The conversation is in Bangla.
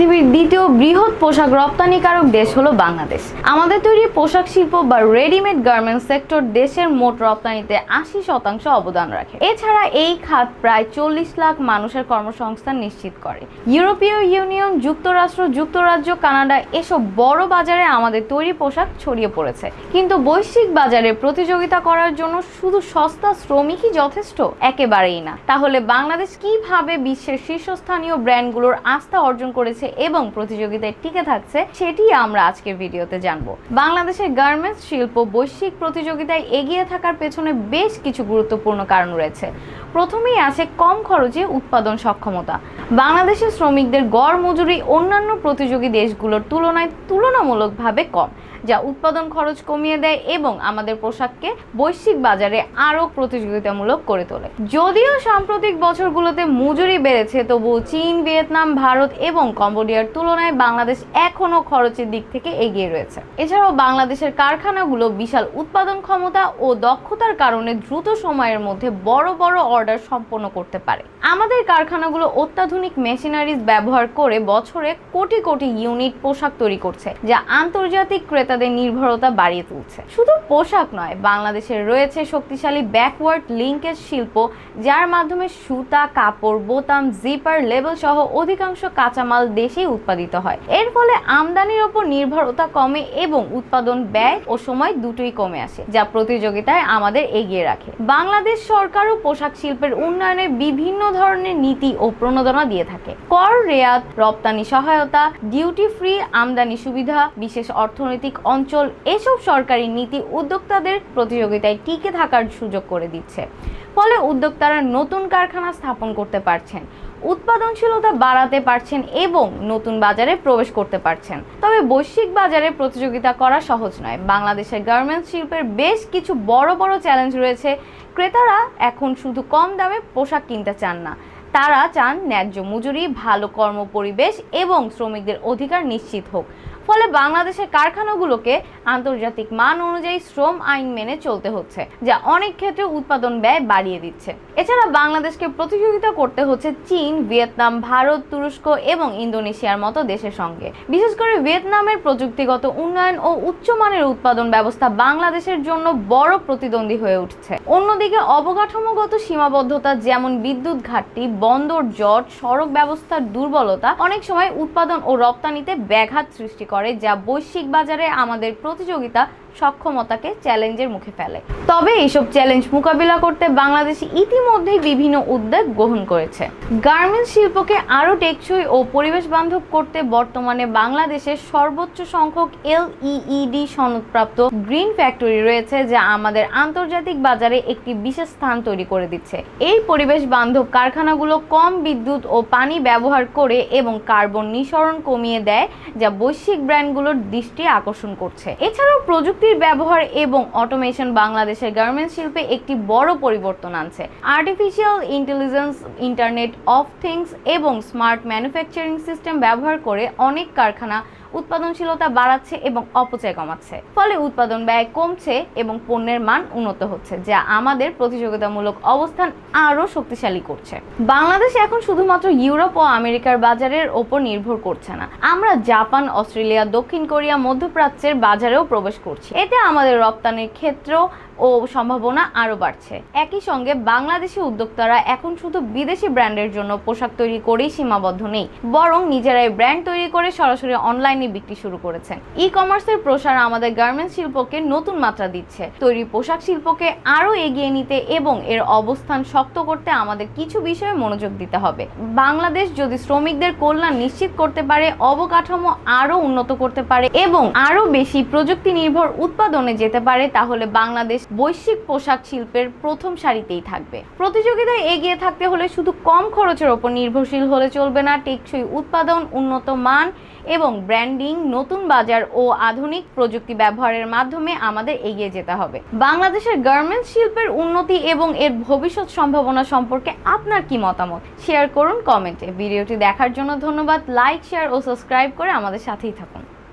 পৃথিবীর দ্বিতীয় বৃহৎ পোশাক রপ্তানিকারক দেশ হলো বাংলাদেশ। আমাদের তৈরি পোশাক শিল্প বা রেডিমেড গার্মেন্টস সেক্টর দেশের মোট রপ্তানিতে 80% অবদান রাখে। এছাড়া এই খাত প্রায় 40 লাখ মানুষের কর্মসংস্থান নিশ্চিত করে। ইউরোপীয় ইউনিয়ন, যুক্তরাষ্ট্র, যুক্তরাজ্য, কানাডা এসব বড় বাজারে আমাদের তৈরি পোশাক ছড়িয়ে পড়েছে। কিন্তু বৈশ্বিক বাজারে প্রতিযোগিতা করার জন্য শুধু সস্তা শ্রমিকই যথেষ্ট? একেবারেই না। তাহলে বাংলাদেশ কিভাবে বিশ্বের শীর্ষস্থানীয় ব্র্যান্ডগুলোর আস্থা অর্জন করেছে এবং প্রতিযোগিতায় টিকে থাকছে, সেটি আমরা আজকের ভিডিওতে জানবো। বাংলাদেশের গার্মেন্টস শিল্প বৈশ্বিক প্রতিযোগিতায় এগিয়ে থাকার পেছনে বেশ কিছু গুরুত্বপূর্ণ কারণ রয়েছে। প্রথমেই আছে কম খরচে উৎপাদন সক্ষমতা। বাংলাদেশের শ্রমিকদের গড় মজুরি অন্যান্য প্রতিযোগী দেশগুলোর তুলনায় তুলনামূলকভাবে কম, যা উৎপাদন খরচ কমিয়ে দেয় এবং আমাদের পোশাককে বৈশ্বিক বাজারে আরও প্রতিযোগিতামূলক করে তোলে। যদিও সাম্প্রতিক বছরগুলোতে মজুরি বেড়েছে, তবুও চীন, ভিয়েতনাম, ভারত এবং কম্বোডিয়ার তুলনায় বাংলাদেশ এখনও খরচের দিক থেকে এগিয়ে রয়েছে। এছাড়াও বাংলাদেশের কারখানাগুলো বিশাল উৎপাদন ক্ষমতা ও দক্ষতার কারণে দ্রুত সময়ের মধ্যে বড় বড় অর্ডার সম্পন্ন করতে পারে। আমাদের কারখানাগুলো অত্যাধুনিক মেশিনারিজ ব্যবহার করে বছরে কোটি কোটি ইউনিট পোশাক তৈরি করছে, যা আন্তর্জাতিক ক্রেতাদের নির্ভরতা বাড়িয়ে তুলছে। শুধু পোশাক নয়, বাংলাদেশের রয়েছে শক্তিশালী ব্যাকওয়ার্ড লিঙ্কেজ শিল্প, যার মাধ্যমে সুতা, কাপড়, বোতাম, জিপার, লেবেল সহ অধিকাংশ কাঁচামাল দেশেই উৎপাদিত হয়। এর ফলে আমদানির ওপর নির্ভরতা কমে এবং উৎপাদন ব্যয় ও সময় দুটোই কমে আসে, যা প্রতিযোগিতায় আমাদের এগিয়ে রাখে। বাংলাদেশ সরকারও পোশাক শিল্পের উন্নয়নে বিভিন্ন ধরনের নীতি ও প্রণোদনা দিয়ে থাকে। কর রেয়াত, রপ্তানি সহায়তা, ডিউটি ফ্রি আমদানি সুবিধা, বিশেষ অর্থনৈতিক অঞ্চল, এসব সরকারি নীতি উদ্যোক্তাদের প্রতিযোগিতায় টিকে থাকার সুযোগ করে দিচ্ছে। ফলে উদ্যোক্তারা নতুন কারখানা স্থাপন করতে পারছেন, উৎপাদনশীলতা বাড়াতে পারছেন এবং নতুন বাজারে প্রবেশ করতে পারছেন। তবে বৈশ্বিক বাজারে প্রতিযোগিতা করা সহজ নয়। বাংলাদেশের গার্মেন্টস শিল্পের বেশ কিছু বড় বড় চ্যালেঞ্জ রয়েছে। ক্রেতারা এখন শুধু কম দামে পোশাক কিনতে চান না, তারা চান ন্যায্য মজুরি, ভালো কর্মপরিবেশ এবং শ্রমিকদের অধিকার নিশ্চিত হোক। ফলে বাংলাদেশের কারখানাগুলোকে আন্তর্জাতিক মান অনুযায়ী শ্রম আইন মেনে চলতে হচ্ছে, যা অনেক ক্ষেত্রে উৎপাদন ব্যয় বাড়িয়ে দিচ্ছে। এছাড়া বাংলাদেশকে প্রতিযোগিতা করতে হচ্ছে চীন, ভিয়েতনাম, ভারত, তুরস্ক এবং ইন্দোনেশিয়ার মতো দেশের সঙ্গে। বিশেষ করে ভিয়েতনামের প্রযুক্তিগত উন্নয়ন ও উচ্চমানের উৎপাদন ব্যবস্থা বাংলাদেশের জন্য বড় প্রতিদ্বন্দ্বী হয়ে উঠছে। অন্যদিকে অবকাঠামোগত সীমাবদ্ধতা, যেমন বিদ্যুৎ ঘাটতি, বন্দর জট, সড়ক ব্যবস্থার দুর্বলতা অনেক সময় উৎপাদন ও রপ্তানিতে ব্যাঘাত সৃষ্টি করে, যা বৈশ্বিক বাজারে আমাদের প্রতিযোগিতা সক্ষমতাকে চ্যালেঞ্জের মুখে ফেলে। তবে এইসব চ্যালেঞ্জ মোকাবিলা করতে বাংলাদেশ ইতিমধ্যেই বিভিন্ন উদ্যোগ গ্রহণ করেছে। গার্মেন্টস শিল্পকে আরও টেকসই ও পরিবেশ বান্ধব করতে বর্তমানে বাংলাদেশের সর্বোচ্চ সংখ্যক LEED সনদপ্রাপ্ত গ্রিন ফ্যাক্টরি রয়েছে, যা আমাদের আন্তর্জাতিক বাজারে একটি বিশেষ স্থান তৈরি করে দিচ্ছে। এই পরিবেশ বান্ধব কারখানাগুলো কম বিদ্যুৎ ও পানি ব্যবহার করে এবং কার্বন নিঃসরণ কমিয়ে দেয়, যা বৈশ্বিক ব্র্যান্ডগুলোর দৃষ্টি আকর্ষণ করছে। এছাড়াও প্রযুক্তির ব্যবহার এবং অটোমেশন বাংলাদেশের গার্মেন্টস শিল্পে একটি বড় পরিবর্তন আনছে। Artificial intelligence, internet of things এবং স্মার্ট ম্যানুফ্যাকচারিং সিস্টেম ব্যবহার করে অনেক কারখানা উৎপাদনশীলতা বাড়াচ্ছে এবং অপচয় কমাচ্ছে। ফলে উৎপাদন ব্যয় কমছে এবং পণ্যের মান উন্নত হচ্ছে, যা আমাদের প্রতিযোগিতামূলক অবস্থান আরও শক্তিশালী করছে। বাংলাদেশ এখন শুধুমাত্র ইউরোপ ও আমেরিকার বাজারের ওপর নির্ভর করছে না, আমরা জাপান, অস্ট্রেলিয়া, দক্ষিণ কোরিয়া, মধ্যপ্রাচ্যের বাজারেও প্রবেশ করছি। এতে আমাদের রপ্তানির ক্ষেত্র ও সম্ভাবনা আরও বাড়ছে। একই সঙ্গে বাংলাদেশি উদ্যোক্তারা এখন শুধু বিদেশি ব্র্যান্ডের জন্য পোশাক তৈরি করেই সীমাবদ্ধ নেই, বরং নিজেরাই ব্র্যান্ড তৈরি করে সরাসরি অনলাইনে বিক্রি শুরু করেছেন। ই কমার্সের প্রসার আমাদের গার্মেন্টস শিল্পকে নতুন মাত্রা দিচ্ছে। তৈরি পোশাক শিল্পকে আরও এগিয়ে নিতে এবং এর অবস্থান শক্ত করতে আমাদের কিছু বিষয়ে মনোযোগ দিতে হবে। বাংলাদেশ যদি শ্রমিকদের কল্যাণ নিশ্চিত করতে পারে, অবকাঠামো আরও উন্নত করতে পারে এবং আরও বেশি প্রযুক্তি নির্ভর উৎপাদনে যেতে পারে, তাহলে বাংলাদেশ বৈশ্বিক পোশাক শিল্পের প্রথম সারিতেই থাকবে। প্রতিযোগিতায় এগিয়ে থাকতে হলে শুধু কম খরচের ওপর নির্ভরশীল হলে চলবে না। টেকসই উৎপাদন, উন্নত মান এবং ব্র্যান্ডিং, নতুন বাজার ও আধুনিক প্রযুক্তি ব্যবহারের মাধ্যমে আমাদের এগিয়ে যেতে হবে। বাংলাদেশের গার্মেন্টস শিল্পের উন্নতি এবং এর ভবিষ্যৎ সম্ভাবনা সম্পর্কে আপনার কি মতামত? শেয়ার করুন কমেন্টে। ভিডিওটি দেখার জন্য ধন্যবাদ। লাইক, শেয়ার ও সাবস্ক্রাইব করে আমাদের সাথেই থাকুন।